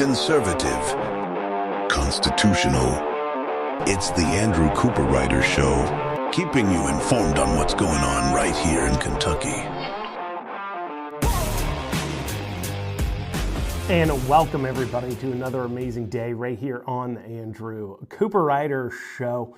conservative, constitutional. It's the Andrew Cooperrider Show, keeping you informed on what's going on right here in Kentucky. And welcome everybody to another amazing day right here on the Andrew Cooperrider Show.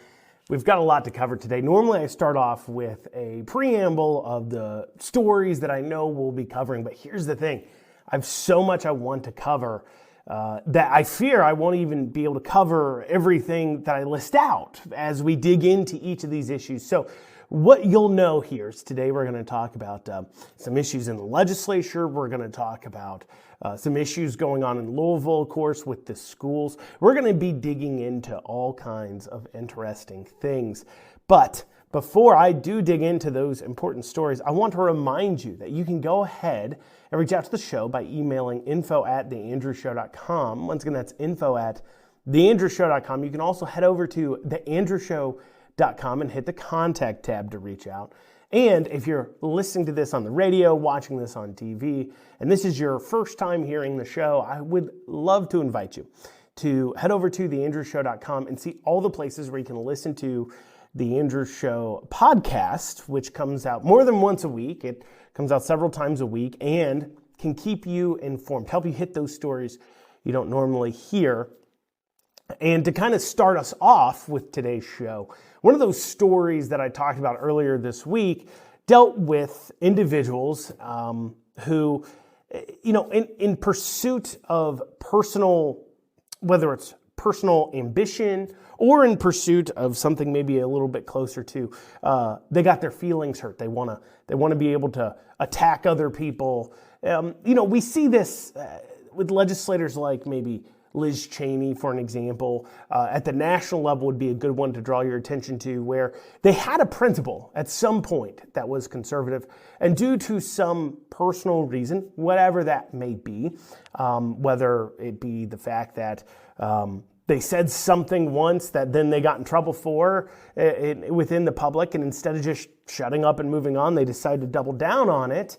We've got a lot to cover today. Normally I start off with a preamble of the stories that I know we'll be covering, but here's the thing. I have so much I want to cover that I fear I won't even be able to cover everything that I list out as we dig into each of these issues. So what you'll know here is today we're going to talk about some issues in the legislature. We're going to talk about some issues going on in Louisville, of course, with the schools. We're going to be digging into all kinds of interesting things. But before I do dig into those important stories, I want to remind you that you can go ahead and reach out to the show by emailing info@theandrewshow.com. Once again, that's info@theandrewshow.com. You can also head over to theandrewshow.com and hit the contact tab to reach out. And if you're listening to this on the radio, watching this on TV, and this is your first time hearing the show, I would love to invite you to head over to theandrewshow.com and see all the places where you can listen to the Andrew Show podcast, which comes out more than once a week. It comes out several times a week and can keep you informed, help you hit those stories you don't normally hear. And to kind of start us off with today's show, one of those stories that I talked about earlier this week dealt with individuals who, in pursuit of personal, whether it's personal ambition or in pursuit of something maybe a little bit closer to, they got their feelings hurt. They want to be able to attack other people. We see this with legislators like maybe Liz Cheney, for an example, at the national level would be a good one to draw your attention to, where they had a principle at some point that was conservative, and due to some personal reason, whatever that may be, whether it be the fact that they said something once that then they got in trouble for within the public, and instead of just shutting up and moving on, they decided to double down on it.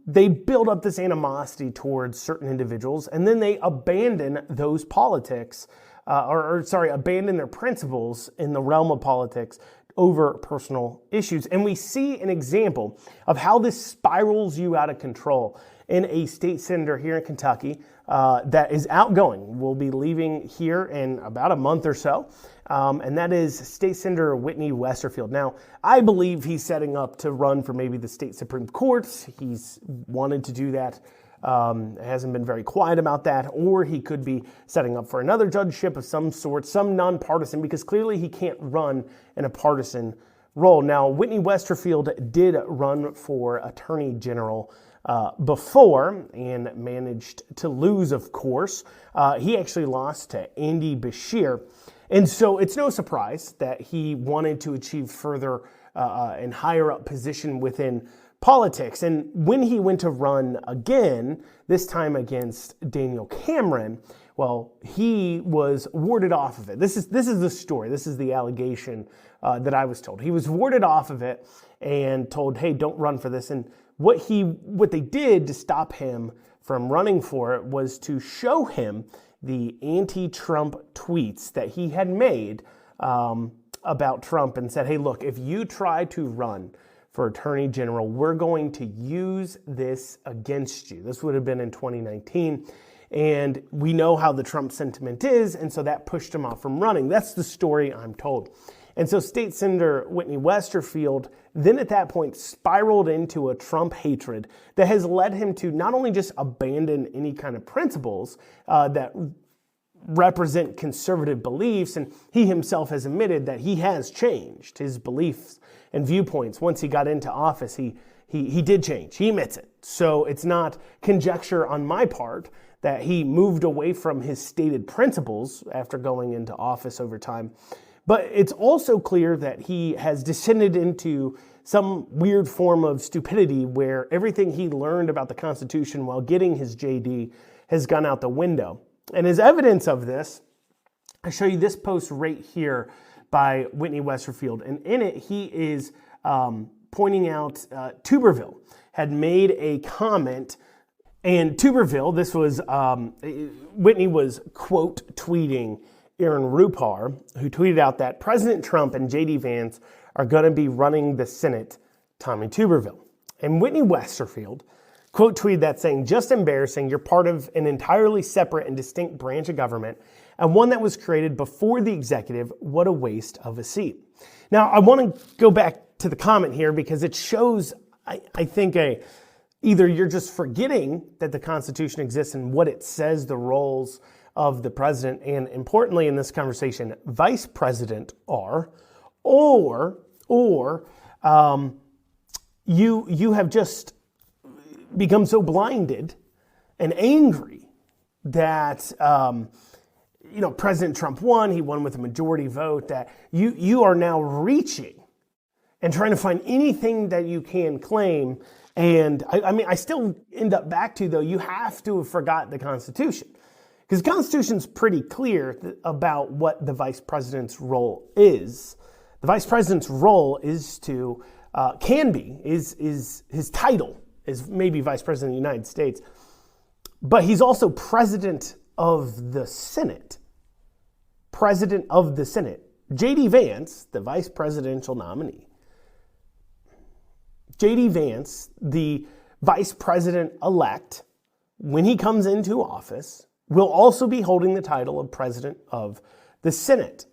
They build up this animosity towards certain individuals, and then they abandon those politics, abandon their principles in the realm of politics over personal issues. And we see an example of how this spirals you out of control in a state senator here in Kentucky that is outgoing. Will be leaving here in about a month or so. And that is State Senator Whitney Westerfield. Now, I believe he's setting up to run for maybe the state Supreme Court. He's wanted to do that. Hasn't been very quiet about that. Or he could be setting up for another judgeship of some sort, some nonpartisan, because clearly he can't run in a partisan role. Now, Whitney Westerfield did run for Attorney General before and managed to lose, of course. He actually lost to Andy Beshear. And so it's no surprise that he wanted to achieve further and higher up position within politics. And when he went to run again, this time against Daniel Cameron, well, he was warded off of it. This is the story. This is the allegation that I was told. He was warded off of it and told, hey, don't run for this. And what they did to stop him from running for it was to show him the anti-Trump tweets that he had made about Trump and said, hey, look, if you try to run for Attorney General, we're going to use this against you. This would have been in 2019. And we know how the Trump sentiment is, and so that pushed him off from running. That's the story I'm told. And so State Senator Whitney Westerfield then at that point spiraled into a Trump hatred that has led him to not only just abandon any kind of principles that represent conservative beliefs, and he himself has admitted that he has changed his beliefs and viewpoints. Once he got into office, he did change. He admits it. So it's not conjecture on my part that he moved away from his stated principles after going into office over time. But it's also clear that he has descended into some weird form of stupidity where everything he learned about the Constitution while getting his JD has gone out the window. And as evidence of this, I show you this post right here by Whitney Westerfield. And in it, he is pointing out Tuberville had made a comment And Tuberville, this was, Whitney was quote tweeting Aaron Rupar, who tweeted out that President Trump and J.D. Vance are going to be running the Senate, Tommy Tuberville. And Whitney Westerfield quote tweeted that saying, "Just embarrassing, you're part of an entirely separate and distinct branch of government, and one that was created before the executive. What a waste of a seat." Now, I want to go back to the comment here because it shows, I think, either you're just forgetting that the Constitution exists and what it says the roles of the president, and importantly in this conversation, vice president are, or you have just become so blinded and angry that President Trump won. He won with a majority vote. That you are now reaching and trying to find anything that you can claim. And I still end up back to, though, you have to have forgot the Constitution, because the Constitution's pretty clear about what the vice president's role is. The vice president's role is to is his title is maybe Vice President of the United States, but he's also President of the Senate. President of the Senate. J.D. Vance, the vice presidential nominee. J.D. Vance, the vice president-elect, when he comes into office, will also be holding the title of President of the Senate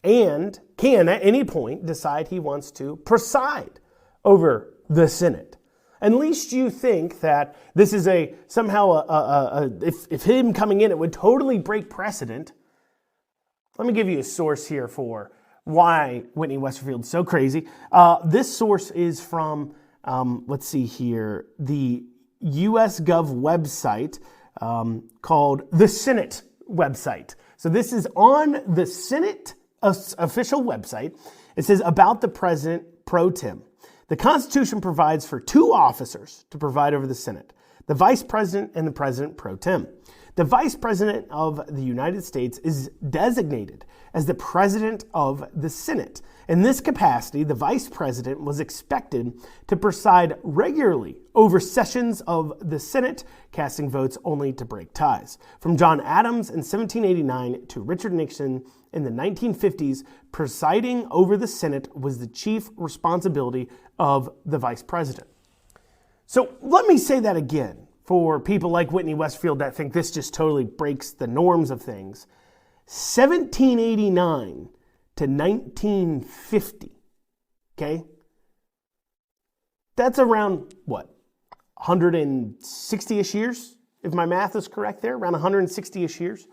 and can at any point decide he wants to preside over the Senate. At least you think that this is if him coming in, it would totally break precedent. Let me give you a source here for why Whitney Westerfield's so crazy. This source is from, let's see here, the US Gov website called the Senate website. So this is on the Senate official website. It says, about the President pro tem. The Constitution provides for two officers to preside over the Senate, the Vice President and the President pro tem. The Vice President of the United States is designated as the President of the Senate. In this capacity, the Vice President was expected to preside regularly over sessions of the Senate, casting votes only to break ties. From John Adams in 1789 to Richard Nixon in the 1950s, presiding over the Senate was the chief responsibility of the Vice President. So let me say that again for people like Whitney Westerfield that think this just totally breaks the norms of things. 1789 to 1950, okay? That's around, 160-ish years, if my math is correct there, around 160-ish years.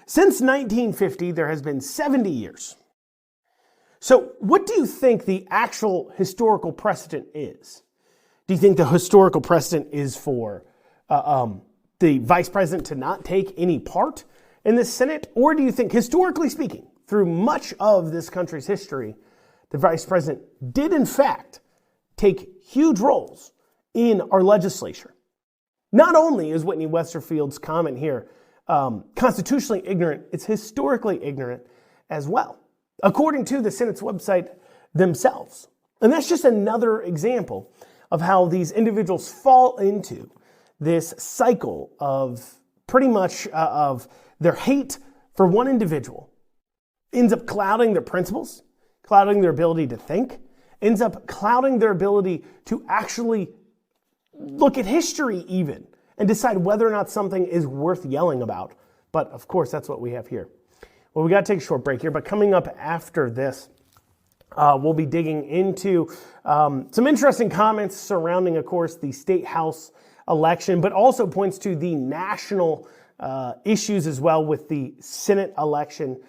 Since 1950, there has been 70 years. So what do you think the actual historical precedent is? Do you think the historical precedent is for the vice president to not take any part in the Senate? Or do you think, historically speaking, through much of this country's history, the vice president did in fact take huge roles in our legislature? Not only is Whitney Westerfield's comment here constitutionally ignorant, it's historically ignorant as well, according to the Senate's website themselves. And that's just another example of how these individuals fall into this cycle of pretty much of their hate for one individual ends up clouding their principles, clouding their ability to think, ends up clouding their ability to actually look at history even and decide whether or not something is worth yelling about. But of course, that's what we have here. Well, we got to take a short break here, but coming up after this, we'll be digging into some interesting comments surrounding, of course, the state house election, but also points to the national issues as well with the Senate election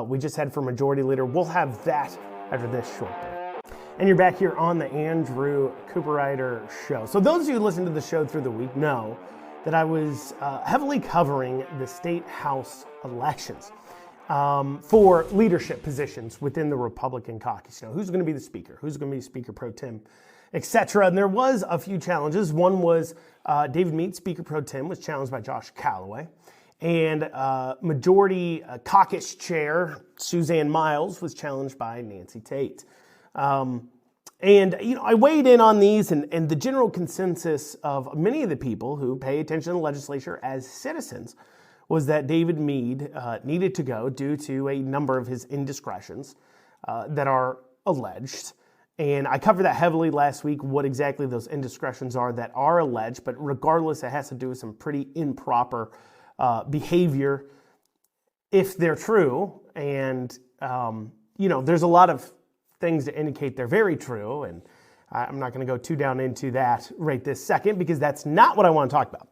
we just had for Majority Leader. We'll have that after this short break. And you're back here on the Andrew Cooperrider Show. So those of you who listen to the show through the week know that I was heavily covering the state house elections for leadership positions within the Republican caucus. You know, who's going to be the speaker? Who's going to be Speaker pro tem? Etc. And there was a few challenges. One was David Meade, Speaker pro tem, was challenged by Josh Callaway. And Majority Caucus Chair Suzanne Miles was challenged by Nancy Tate. And, I weighed in on these, and the general consensus of many of the people who pay attention to the legislature as citizens was that David Meade needed to go due to a number of his indiscretions that are alleged. And I covered that heavily last week, what exactly those indiscretions are that are alleged, but regardless, it has to do with some pretty improper behavior if they're true. And, there's a lot of things to indicate they're very true, and I'm not going to go too down into that right this second because that's not what I want to talk about.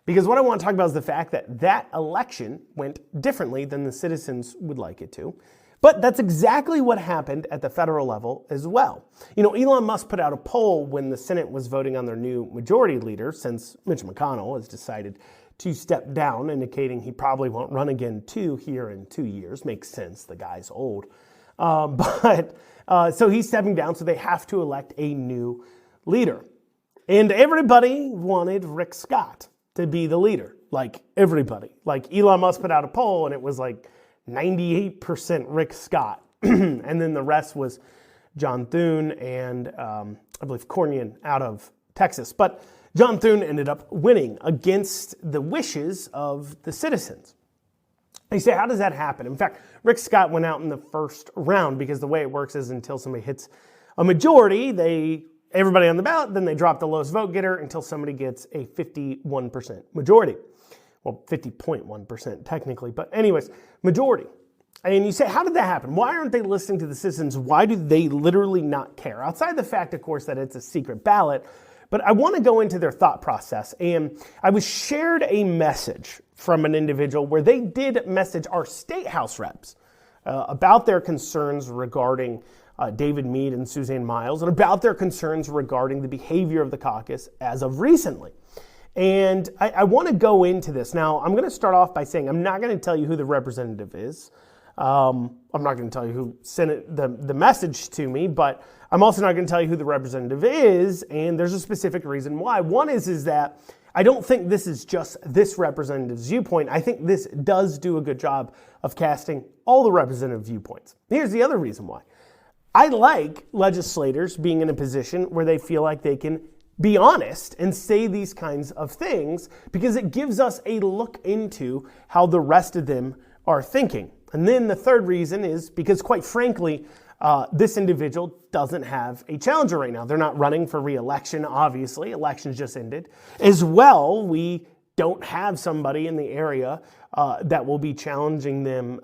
Because what I want to talk about is the fact that that election went differently than the citizens would like it to. But that's exactly what happened at the federal level as well. Elon Musk put out a poll when the Senate was voting on their new majority leader, since Mitch McConnell has decided to step down, indicating he probably won't run again here in 2 years. Makes sense, the guy's old. So he's stepping down, so they have to elect a new leader. And everybody wanted Rick Scott to be the leader, like everybody. Like Elon Musk put out a poll, and it was like 98% Rick Scott. And then the rest was John Thune and I believe Cornyn out of Texas. But John Thune ended up winning against the wishes of the citizens. You say, how does that happen? In fact, Rick Scott went out in the first round because the way it works is until somebody hits a majority, everybody on the ballot, then they drop the lowest vote getter until somebody gets a 51% majority. Well, 50.1% technically, but anyways, majority. And you say, how did that happen? Why aren't they listening to the citizens? Why do they literally not care? Outside the fact, of course, that it's a secret ballot, but I want to go into their thought process. And I was shared a message from an individual where they did message our state house reps about their concerns regarding David Meade and Suzanne Miles, and about their concerns regarding the behavior of the caucus as of recently. And I want to go into this. Now, I'm going to start off by saying I'm not going to tell you who the representative is. I'm not going to tell you who sent the message to me, but I'm also not going to tell you who the representative is, and there's a specific reason why. One is that I don't think this is just this representative's viewpoint. I think this does do a good job of casting all the representative viewpoints. Here's the other reason why. I like legislators being in a position where they feel like they can be honest and say these kinds of things, because it gives us a look into how the rest of them are thinking. And then the third reason is because, quite frankly, this individual doesn't have a challenger right now. They're not running for re-election, obviously. Elections just ended. As well, we don't have somebody in the area that will be challenging them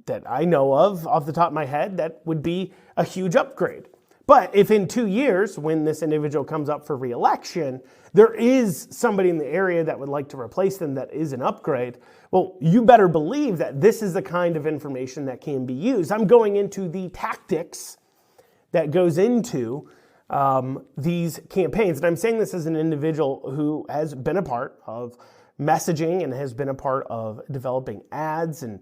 that I know of off the top of my head that would be a huge upgrade. But if in 2 years, when this individual comes up for re-election, there is somebody in the area that would like to replace them that is an upgrade, well, you better believe that this is the kind of information that can be used. I'm going into the tactics that goes into these campaigns. And I'm saying this as an individual who has been a part of messaging and has been a part of developing ads and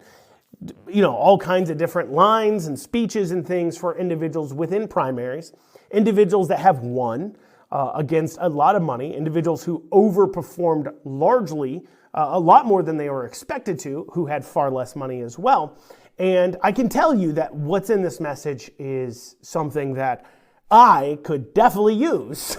all kinds of different lines and speeches and things for individuals within primaries, individuals that have won against a lot of money, individuals who overperformed largely, a lot more than they were expected to, who had far less money as well. And I can tell you that what's in this message is something that I could definitely use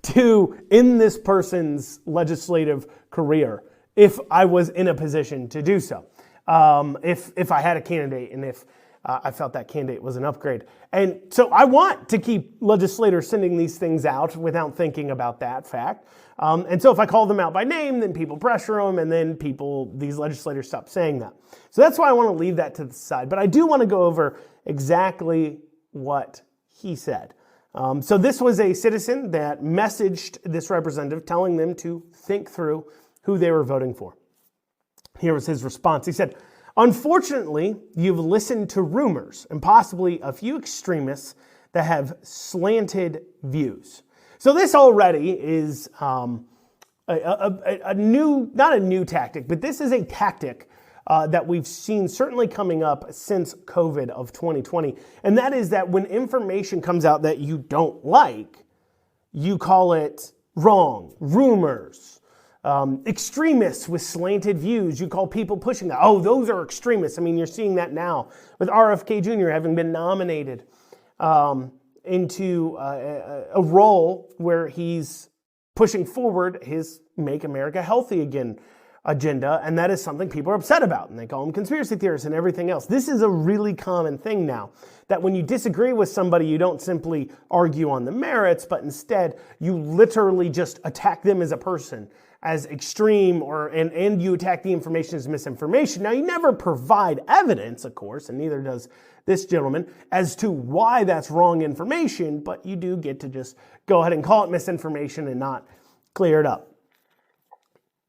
to end this person's legislative career if I was in a position to do so. If I had a candidate and if I felt that candidate was an upgrade. And so I want to keep legislators sending these things out without thinking about that fact. And so if I call them out by name, then people pressure them, and then these legislators stop saying that. So that's why I want to leave that to the side. But I do want to go over exactly what he said. So this was a citizen that messaged this representative telling them to think through who they were voting for. Here was his response. He said, "Unfortunately, you've listened to rumors and possibly a few extremists that have slanted views." So this already is a new, not a new tactic, but this is a tactic that we've seen certainly coming up since COVID of 2020. And that is that when information comes out that you don't like, you call it wrong, rumors. Extremists with slanted views, you call people pushing that. Oh, those are extremists. I mean, you're seeing that now with RFK Jr. having been nominated into a role where he's pushing forward his Make America Healthy Again agenda, and that is something people are upset about, and they call him conspiracy theorists and everything else. This is a really common thing now, that when you disagree with somebody, you don't simply argue on the merits, but instead you literally just attack them as a person, as extreme, and you attack the information as misinformation. Now, you never provide evidence, of course, and neither does this gentleman, as to why that's wrong information, but you do get to just go ahead and call it misinformation and not clear it up.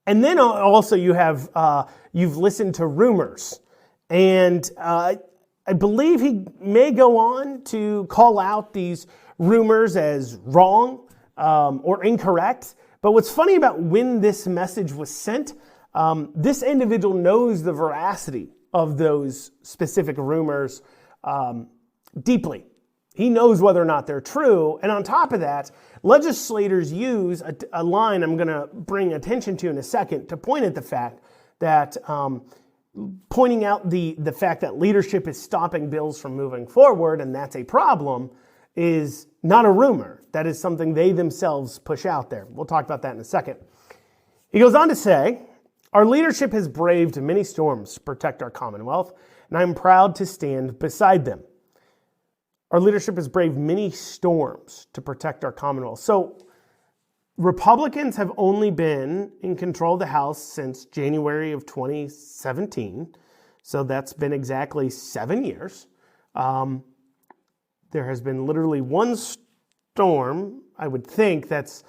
And then also you have, you've listened to rumors. And I believe he may go on to call out these rumors as wrong or incorrect. But what's funny about when this message was sent, this individual knows the veracity of those specific rumors deeply. He knows whether or not they're true. And on top of that, legislators use a line I'm going to bring attention to in a second to point at the fact that pointing out the fact that leadership is stopping bills from moving forward, and that's a problem, is not a rumor. That is something they themselves push out there. We'll talk about that in a second. He goes on to say, our leadership has braved many storms to protect our Commonwealth, and I'm proud to stand beside them. Our leadership has braved many storms to protect our Commonwealth. So Republicans have only been in control of the House since January of 2017. So that's been exactly 7 years. There has been literally one storm, I would think, that's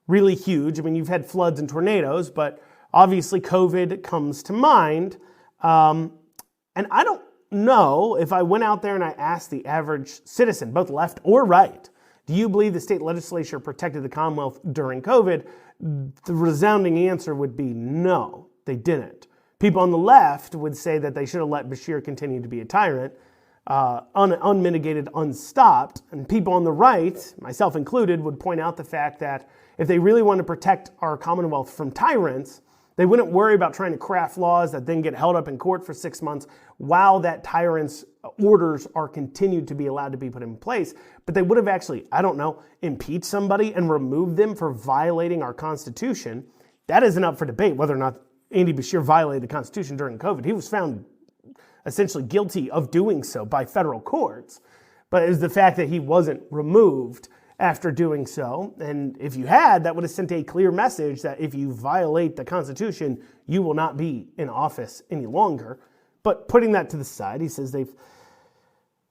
really huge. I mean, you've had floods and tornadoes, but obviously COVID comes to mind. And I don't know if I went out there and I asked the average citizen, both left or right, do you believe the state legislature protected the Commonwealth during COVID? The resounding answer would be no, they didn't. People on the left would say that they should have let Bashir continue to be a tyrant, unmitigated, unstopped. And people on the right, myself included, would point out the fact that if they really want to protect our Commonwealth from tyrants, they wouldn't worry about trying to craft laws that then get held up in court for 6 months while that tyrant's orders are continued to be allowed to be put in place. But they would have actually, impeached somebody and removed them for violating our Constitution. That isn't up for debate whether or not Andy Bashir violated the Constitution during COVID. He was found essentially guilty of doing so by federal courts. But it was the fact that he wasn't removed after doing so. And if you had, that would have sent a clear message that if you violate the Constitution, you will not be in office any longer. But putting that to the side, he says they've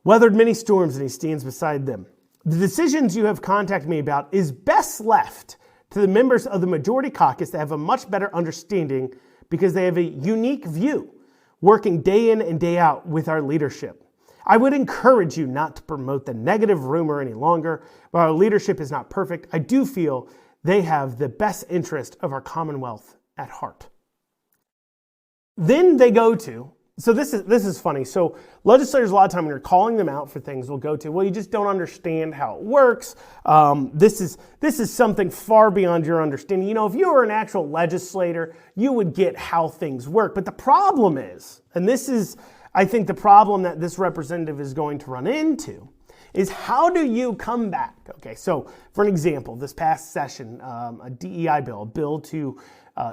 weathered many storms and he stands beside them. The decisions you have contacted me about is best left to the members of the majority caucus that have a much better understanding because they have a unique view, working day in and day out with our leadership. I would encourage you not to promote the negative rumor any longer. While our leadership is not perfect, I do feel they have the best interest of our Commonwealth at heart. Then they go to, so this is funny. So legislators, a lot of time when you're calling them out for things, will go to, well, you just don't understand how it works. This is something far beyond your understanding. You know, if you were an actual legislator, you would get how things work. But the problem is, and this is, I think, the problem that this representative is going to run into, is how do you come back? Okay, so for an example, this past session, a DEI bill, a bill to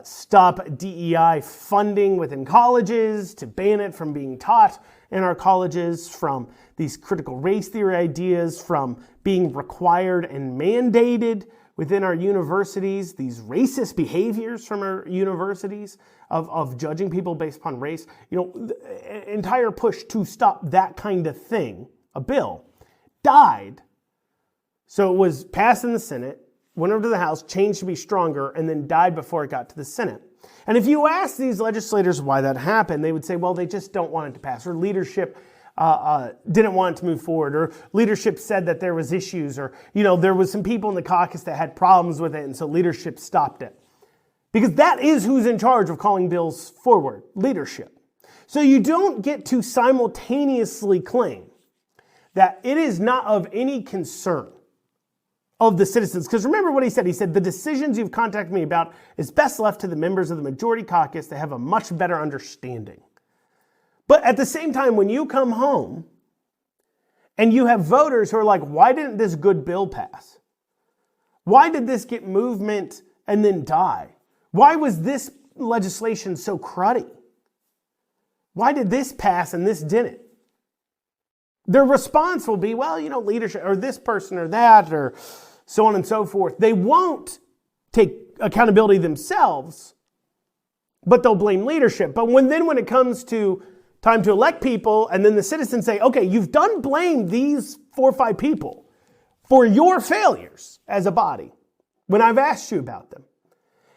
stop DEI funding within colleges, to ban it from being taught in our colleges, from these critical race theory ideas, from being required and mandated within our universities, these racist behaviors from our universities of judging people based upon race. You know, the entire push to stop that kind of thing, a bill, died. So it was passed in the Senate, went over to the House, changed to be stronger, and then died before it got to the Senate. And if you ask these legislators why that happened, they would say, well, they just don't want it to pass, or leadership didn't want it to move forward, or leadership said that there was issues, or, there was some people in the caucus that had problems with it, and so leadership stopped it. Because that is who's in charge of calling bills forward, leadership. So you don't get to simultaneously claim that it is not of any concern of the citizens. Because remember what he said. He said, the decisions you've contacted me about is best left to the members of the majority caucus that have a much better understanding. But at the same time, when you come home And you have voters who are like, why didn't this good bill pass? Why did this get movement and then die? Why was this legislation so cruddy? Why did this pass and this didn't? Their response will be, well, leadership, or this person or that, or so on and so forth. They won't take accountability themselves, but they'll blame leadership. But when it comes to time to elect people, and then the citizens say, okay, you've done blame these 4 or 5 people for your failures as a body when I've asked you about them.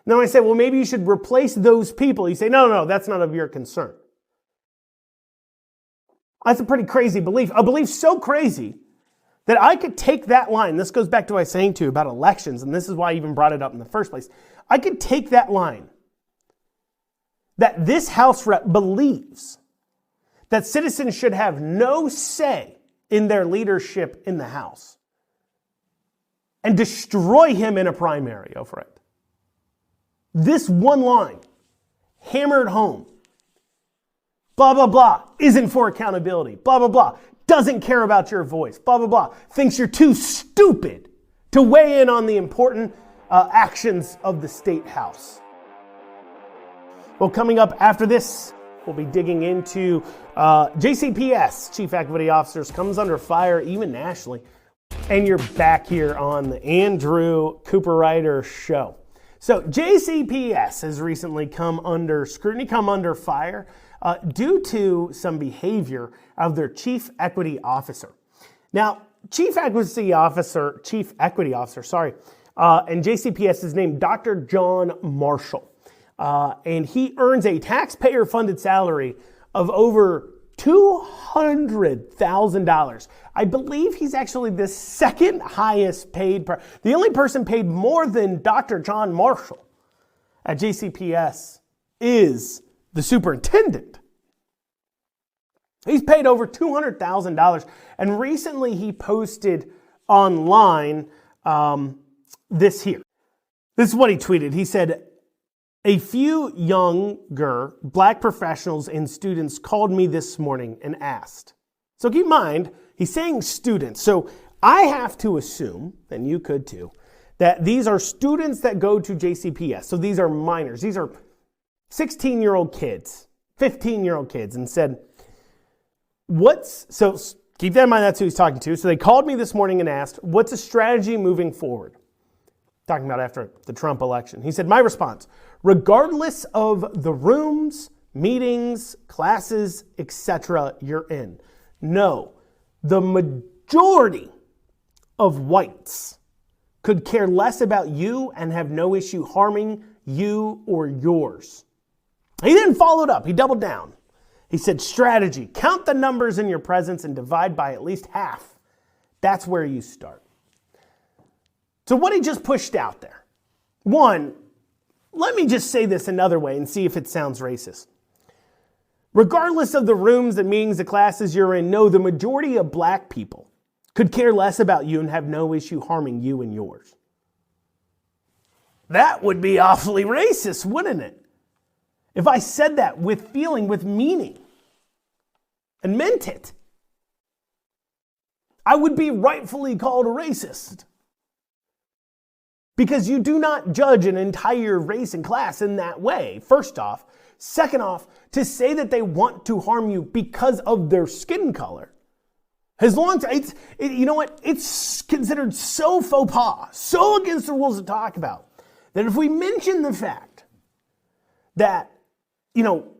Now I say, well, maybe you should replace those people. You say, no, that's not of your concern. That's a pretty crazy belief. A belief so crazy that I could take that line. This goes back to what I was saying to you about elections, and this is why I even brought it up in the first place. I could take that line that this House rep believes that citizens should have no say in their leadership in the House and destroy him in a primary over it. This one line, hammered home, blah, blah, blah, isn't for accountability, blah, blah, blah, doesn't care about your voice, blah, blah, blah, thinks you're too stupid to weigh in on the important actions of the state house. Well, coming up after this, we'll be digging into JCPS, Chief Equity Officers, comes under fire even nationally. And you're back here on the Andrew Cooperrider Show. So JCPS has recently come under scrutiny, come under fire due to some behavior of their Chief Equity Officer. Now, Chief Equity Officer, and JCPS is named Dr. John Marshall. And he earns a taxpayer-funded salary of over $200,000. I believe he's actually the second highest paid. The only person paid more than Dr. John Marshall at JCPS is the superintendent. He's paid over $200,000. And recently he posted online this here. This is what he tweeted. He said, "A few younger black professionals and students called me this morning and asked." So keep in mind, he's saying students. So I have to assume, and you could too, that these are students that go to JCPS. So these are minors. These are 16-year-old kids, 15-year-old kids, and said, so keep that in mind, that's who he's talking to. So they called me this morning and asked, what's a strategy moving forward? Talking about after the Trump election. He said, my response, regardless of the rooms, meetings, classes, etc. you're in, no, the majority of whites could care less about you and have no issue harming you or yours. He then followed up. He doubled down. He said, strategy, count the numbers in your presence and divide by at least half. That's where you start. So what he just pushed out there. One, let me just say this another way and see if it sounds racist. Regardless of the rooms, the meetings, the classes you're in, no, the majority of black people could care less about you and have no issue harming you and yours. That would be awfully racist, wouldn't it? If I said that with feeling, with meaning, and meant it, I would be rightfully called a racist. Because you do not judge an entire race and class in that way, first off. Second off, to say that they want to harm you because of their skin color. As long as, you know what, it's considered so faux pas, so against the rules to talk about, that if we mention the fact that,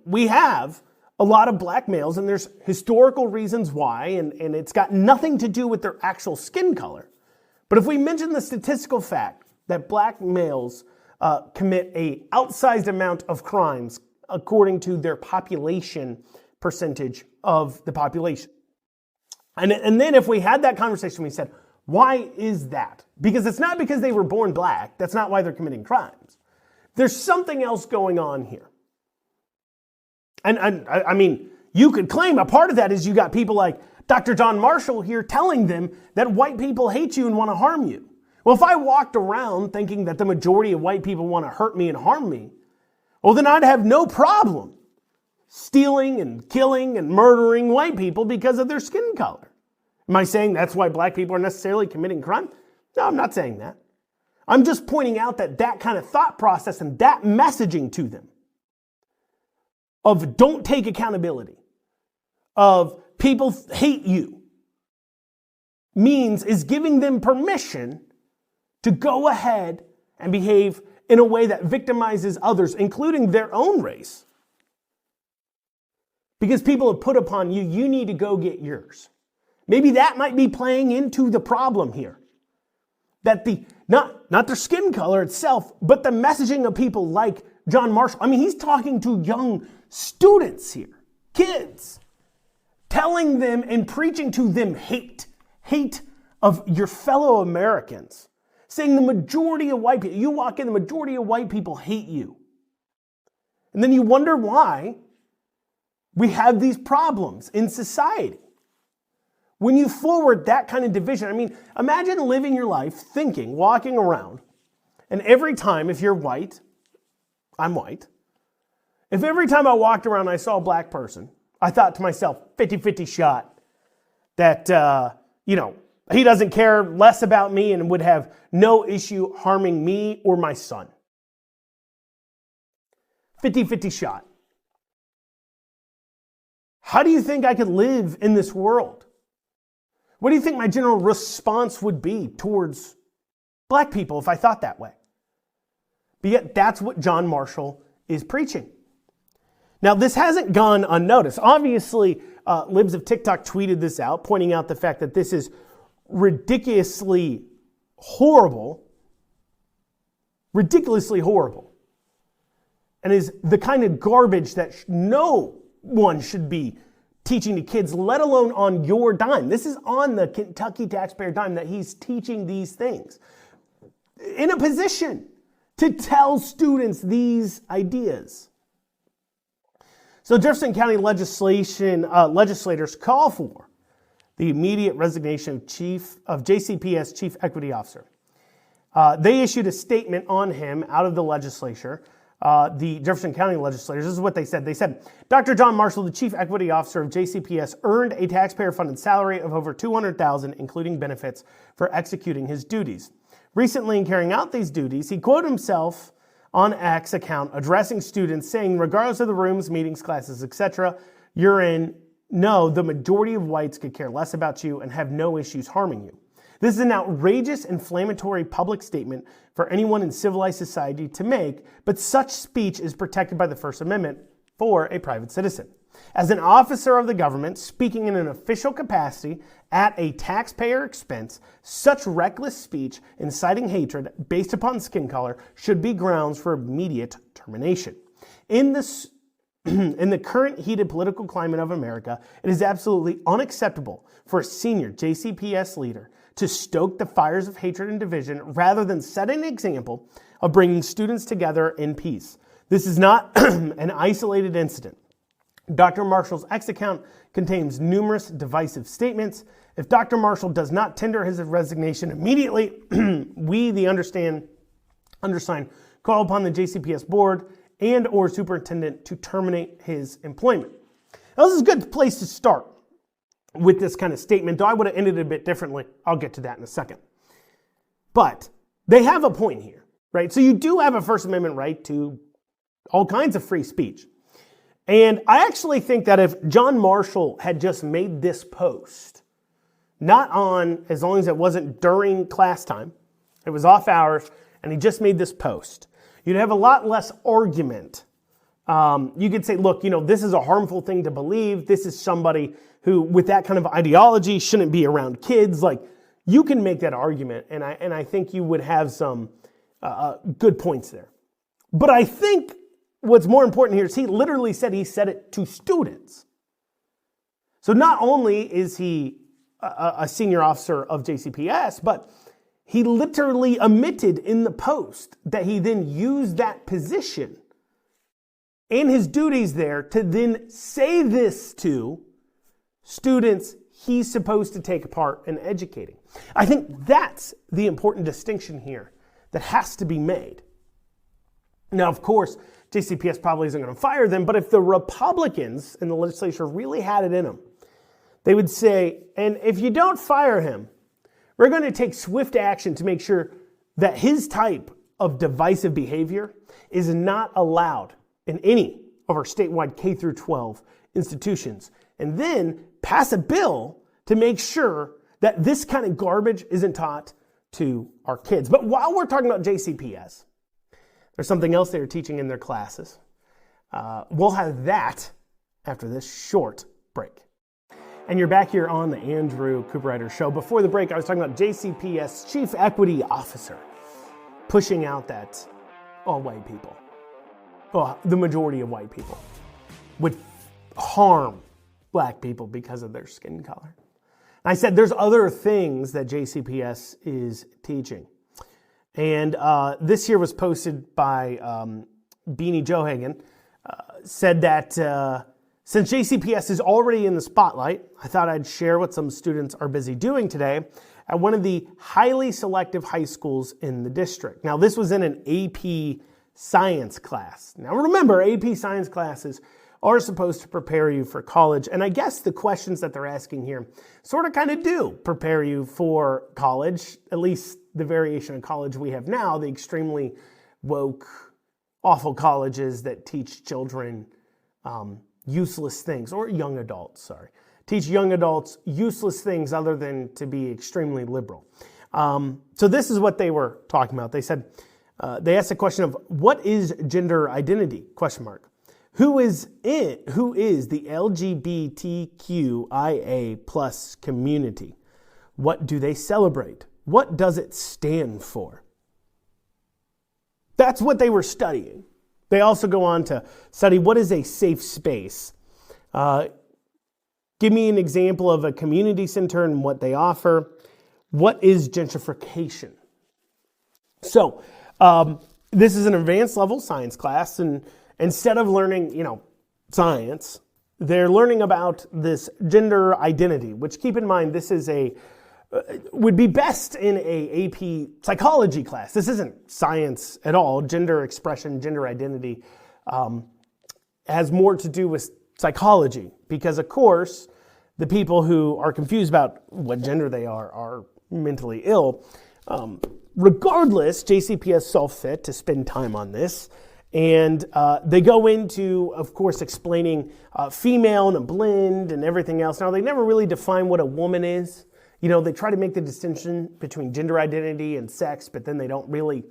we have a lot of black males, and there's historical reasons why, and it's got nothing to do with their actual skin color. But if we mention the statistical fact that black males commit a outsized amount of crimes according to their population percentage of the population. And then if we had that conversation, we said, why is that? Because it's not because they were born black. That's not why they're committing crimes. There's something else going on here. And I mean, you could claim a part of that is you got people like Dr. John Marshall here telling them that white people hate you and want to harm you. Well, if I walked around thinking that the majority of white people want to hurt me and harm me, well, then I'd have no problem stealing and killing and murdering white people because of their skin color. Am I saying that's why black people are necessarily committing crime? No, I'm not saying that. I'm just pointing out that that kind of thought process and that messaging to them of don't take accountability, of people hate you, is giving them permission to go ahead and behave in a way that victimizes others, including their own race. Because people have put upon you, you need to go get yours. Maybe that might be playing into the problem here. That not their skin color itself, but the messaging of people like John Marshall. I mean, he's talking to young students here, kids, telling them and preaching to them hate of your fellow Americans, saying the majority of white people, you walk in, the majority of white people hate you. And then you wonder why we have these problems in society. When you forward that kind of division, I mean, imagine living your life thinking, walking around, and every time, if you're white, I'm white, if every time I walked around I saw a black person, I thought to myself, 50-50 shot, that, he doesn't care less about me and would have no issue harming me or my son. 50-50 shot. How do you think I could live in this world? What do you think my general response would be towards black people if I thought that way? But yet that's what John Marshall is preaching. Now, this hasn't gone unnoticed. Obviously, Libs of TikTok tweeted this out, pointing out the fact that this is ridiculously horrible, and is the kind of garbage that no one should be teaching to kids, let alone on your dime. This is on the Kentucky taxpayer dime that he's teaching these things. In a position to tell students these ideas. So Jefferson County legislators call for the immediate resignation of JCPS Chief Equity Officer. They issued a statement on him out of the legislature. The Jefferson County legislators, this is what they said. They said, Dr. John Marshall, the Chief Equity Officer of JCPS, earned a taxpayer-funded salary of over $200,000, including benefits, for executing his duties. Recently, in carrying out these duties, he quoted himself on X account addressing students, saying, regardless of the rooms, meetings, classes, etc., you're in, no, the majority of whites could care less about you and have no issues harming you. This is an outrageous, inflammatory public statement for anyone in civilized society to make, but such speech is protected by the First Amendment for a private citizen. As an officer of the government, speaking in an official capacity at a taxpayer expense, such reckless speech inciting hatred based upon skin color should be grounds for immediate termination. In the current heated political climate of America, it is absolutely unacceptable for a senior JCPS leader to stoke the fires of hatred and division rather than set an example of bringing students together in peace. This is not an isolated incident. Dr. Marshall's X account contains numerous divisive statements. If Dr. Marshall does not tender his resignation immediately, we, the undersigned, call upon the JCPS board and or superintendent to terminate his employment. Now, this is a good place to start with this kind of statement, though I would have ended it a bit differently. I'll get to that in a second. But they have a point here, right? So you do have a First Amendment right to all kinds of free speech. And I actually think that if John Marshall had just made this post, not on, as long as it wasn't during class time, it was off hours, and he just made this post, you'd have a lot less argument. You could say, look, this is a harmful thing to believe. This is somebody who, with that kind of ideology, shouldn't be around kids. Like, you can make that argument, and I think you would have some good points there. But I think what's more important here is he literally said he said it to students. So not only is he a senior officer of JCPS, but he literally admitted in the post that he then used that position and his duties there to then say this to students he's supposed to take part in educating. I think that's the important distinction here that has to be made. Now, of course, JCPS probably isn't going to fire them, but if the Republicans in the legislature really had it in them, They would say, and if you don't fire him, we're going to take swift action to make sure that his type of divisive behavior is not allowed in any of our statewide K through 12 institutions. And then pass a bill to make sure that this kind of garbage isn't taught to our kids. But while we're talking about JCPS, there's something else they're teaching in their classes. We'll have that after this short break. And you're back here on the Andrew Cooperrider Show. Before the break, I was talking about JCPS Chief Equity Officer pushing out that all white people, well, the majority of white people, would harm black people because of their skin color. And I said there's other things that JCPS is teaching. And this here was posted by Beanie Johagan, said that since JCPS is already in the spotlight, I thought I'd share what some students are busy doing today at one of the highly selective high schools in the district. Now, this was in an AP science class. Now, remember, AP science classes are supposed to prepare you for college, and I guess the questions that they're asking here sort of kind of do prepare you for college, at least the variation of college we have now, the extremely woke, awful colleges that teach children useless things, or young adults, teach young adults useless things other than to be extremely liberal. So this is what they were talking about. They said, they asked the question of, what is gender identity? Question mark. Who is the LGBTQIA plus community? What do they celebrate? What does it stand for? That's what they were studying. They also go on to study what is a safe space. Give me an example of a community center and what they offer. What is gentrification? So this is an advanced level science class, and instead of learning, science, they're learning about this gender identity, which, keep in mind, this is would be best in a AP psychology class. This isn't science at all. Gender expression, gender identity has more to do with psychology, because, of course, the people who are confused about what gender they are mentally ill. Regardless, JCPS saw fit to spend time on this. And they go into, of course, explaining female and a blend and everything else. Now, they never really define what a woman is. They try to make the distinction between gender identity and sex, but then they don't really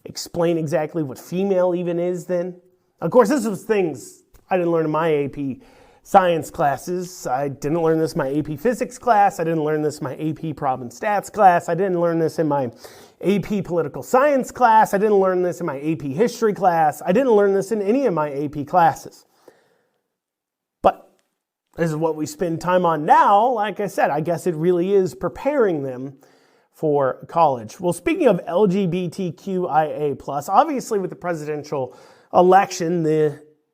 explain exactly what female even is then. Of course, this was things I didn't learn in my AP science classes. I didn't learn this in my AP physics class. I didn't learn this in my AP prob and stats class. I didn't learn this in my AP political science class. I didn't learn this in my AP history class. I didn't learn this in any of my AP classes. But this is what we spend time on now. Like I said, I guess it really is preparing them for college. Well, speaking of LGBTQIA+, obviously with the presidential election,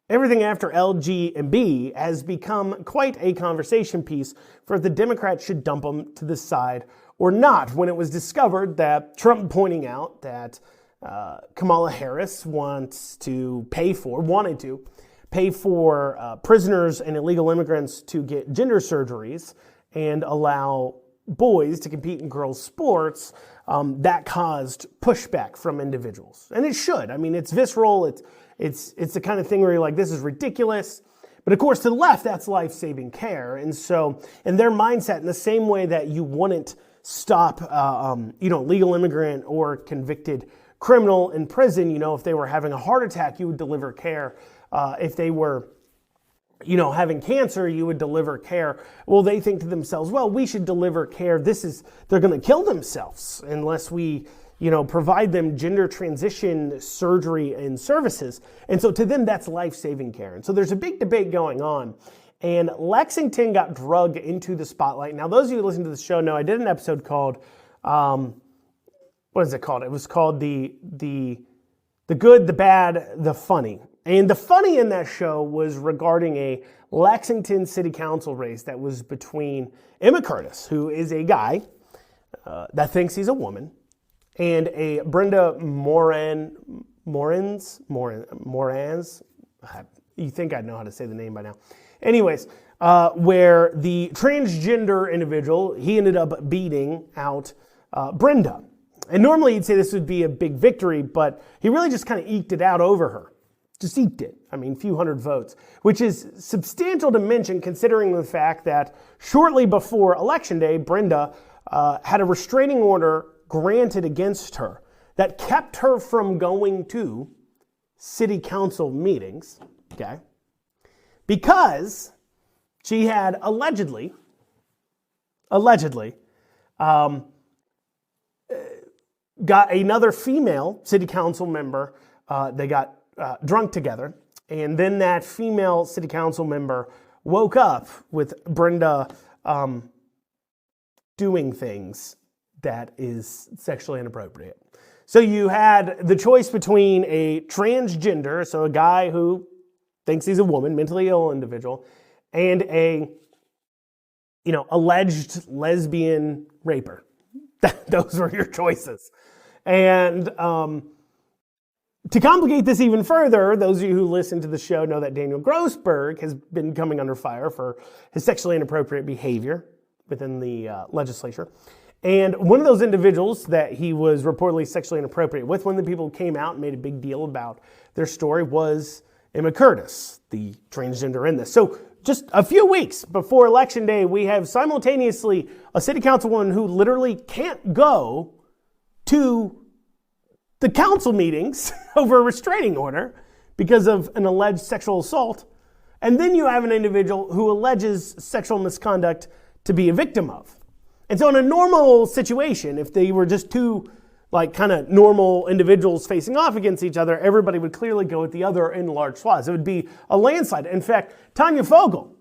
everything after L, G, and B has become quite a conversation piece for if the Democrats should dump them to the side or not, when it was discovered that Trump pointing out that Kamala Harris wanted to pay for prisoners and illegal immigrants to get gender surgeries and allow boys to compete in girls' sports, that caused pushback from individuals. And it should. I mean, it's visceral. It's the kind of thing where you're like, this is ridiculous. But of course, to the left, that's life-saving care. And so in their mindset, in the same way that you wouldn't stop, legal immigrant or convicted criminal in prison, if they were having a heart attack, you would deliver care. If they were, having cancer, you would deliver care. Well, they think to themselves, well, we should deliver care. They're going to kill themselves unless we, provide them gender transition surgery and services. And so to them, that's life-saving care. And so there's a big debate going on. And Lexington got drugged into the spotlight. Now, those of you who listen to the show know I did an episode called, what is it called? It was called the Good, the Bad, the Funny. And the funny in that show was regarding a Lexington City Council race that was between Emma Curtis, who is a guy that thinks he's a woman, and a Brenda Morans. You think I'd know how to say the name by now. Anyways, where the transgender individual, he ended up beating out Brenda. And normally you'd say this would be a big victory, but he really just kind of eked it out over her. Just eked it. I mean, a few hundred votes, which is substantial to mention considering the fact that shortly before Election Day, Brenda had a restraining order granted against her that kept her from going to city council meetings, okay? Because she had allegedly, got another female city council member. They got drunk together, and then that female city council member woke up with Brenda doing things that is sexually inappropriate. So you had the choice between a transgender, so a guy who thinks he's a woman, mentally ill individual, and a, alleged lesbian raper. Those were your choices. And to complicate this even further, those of you who listen to the show know that Daniel Grossberg has been coming under fire for his sexually inappropriate behavior within the legislature. And one of those individuals that he was reportedly sexually inappropriate with, one of the people who came out and made a big deal about their story, was Emma Curtis, the transgender in this. So just a few weeks before Election Day, we have simultaneously a city councilwoman who literally can't go to the council meetings over a restraining order because of an alleged sexual assault. And then you have an individual who alleges sexual misconduct to be a victim of. And so in a normal situation, if they were just two kind of normal individuals facing off against each other, everybody would clearly go with the other in large swaths. It would be a landslide. In fact, Tanya Fogel,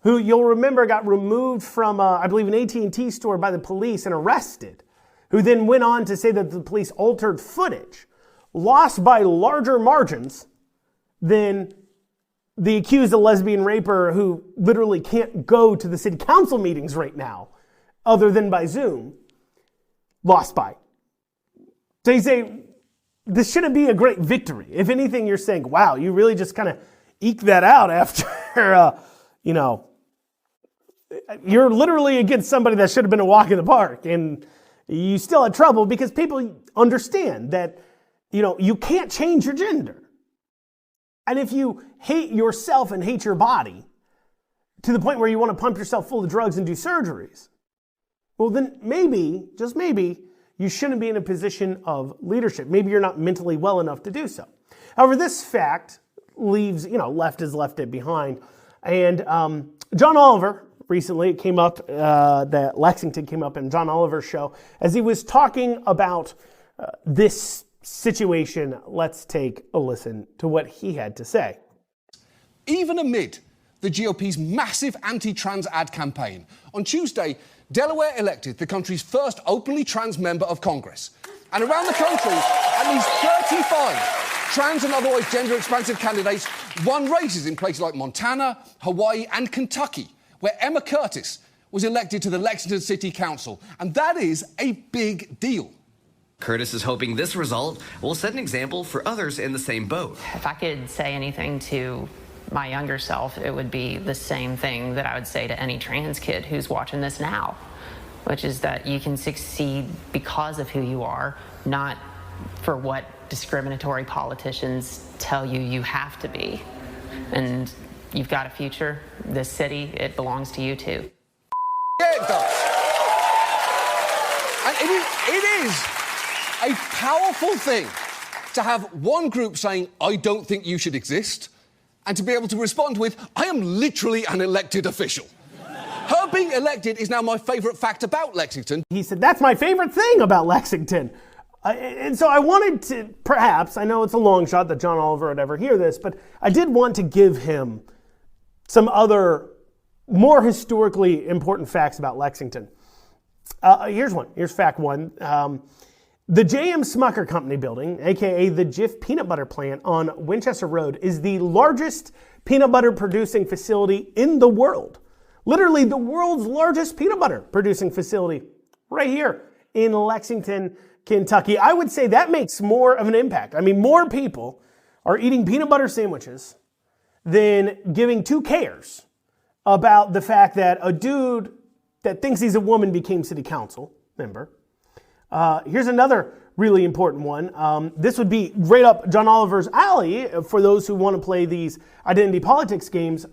who you'll remember got removed from, I believe, an AT&T store by the police and arrested, who then went on to say that the police altered footage, lost by larger margins than the accused of lesbian raper who literally can't go to the city council meetings right now, other than by Zoom, lost by. So you say, this shouldn't be a great victory. If anything, you're saying, wow, you really just kind of eked that out after, you're literally against somebody that should have been a walk in the park. And you still had trouble because people understand that, you can't change your gender. And if you hate yourself and hate your body to the point where you want to pump yourself full of drugs and do surgeries, well, then maybe, just maybe, you shouldn't be in a position of leadership. Maybe you're not mentally well enough to do so. However, this fact leaves, left has left it behind. And John Oliver, recently, it came up that Lexington came up in John Oliver's show as he was talking about this situation. Let's take a listen to what he had to say. Even amid the GOP's massive anti-trans ad campaign, on Tuesday, Delaware elected the country's first openly trans member of Congress. And around the country, at least 35 trans and otherwise gender-expansive candidates won races in places like Montana, Hawaii, and Kentucky, where Emma Curtis was elected to the Lexington City Council. And that is a big deal. Curtis is hoping this result will set an example for others in the same boat. If I could say anything to my younger self, it would be the same thing that I would say to any trans kid who's watching this now, which is that you can succeed because of who you are, not for what discriminatory politicians tell you you have to be. And you've got a future. This city, it belongs to you too. Yeah, it does. And it is a powerful thing to have one group saying, I don't think you should exist, and to be able to respond with, I am literally an elected official. Her being elected is now my favourite fact about Lexington. He said, that's my favorite thing about Lexington. And so I wanted to, perhaps, I know it's a long shot that John Oliver would ever hear this, but I did want to give him some other more historically important facts about Lexington. Here's one. Here's fact one. The J.M. Smucker Company building, aka the Jif Peanut Butter Plant on Winchester Road, is the largest peanut butter producing facility in the world. Literally the world's largest peanut butter producing facility right here in Lexington, Kentucky. I would say that makes more of an impact. I mean, more people are eating peanut butter sandwiches than giving two cares about the fact that a dude that thinks he's a woman became city council member. Here's another really important one. This would be right up John Oliver's alley for those who want to play these identity politics games.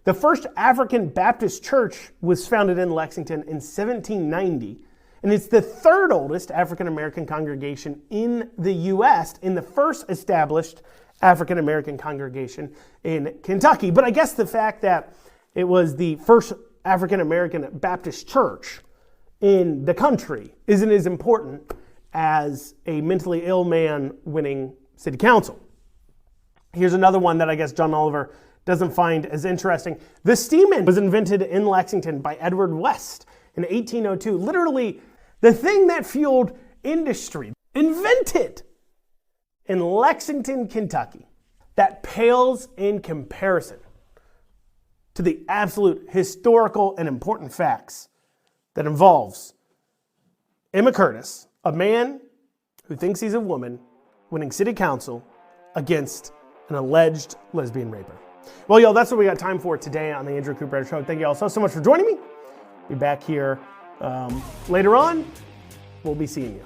The first African Baptist church was founded in Lexington in 1790, and it's the third oldest African American congregation in the U.S. and the first established African American congregation in Kentucky. But I guess the fact that it was the first African American Baptist church in the country isn't as important as a mentally ill man winning city council. Here's another one that I guess John Oliver doesn't find as interesting. The steam engine was invented in Lexington by Edward West in 1802. Literally, the thing that fueled industry, invented in Lexington, Kentucky, that pales in comparison to the absolute historical and important facts that involves Emma Curtis, a man who thinks he's a woman, winning city council against an alleged lesbian raper. Well, y'all, that's what we got time for today on the Andrew Cooperrider Show. Thank you all so much for joining me. Be back here later on. We'll be seeing you.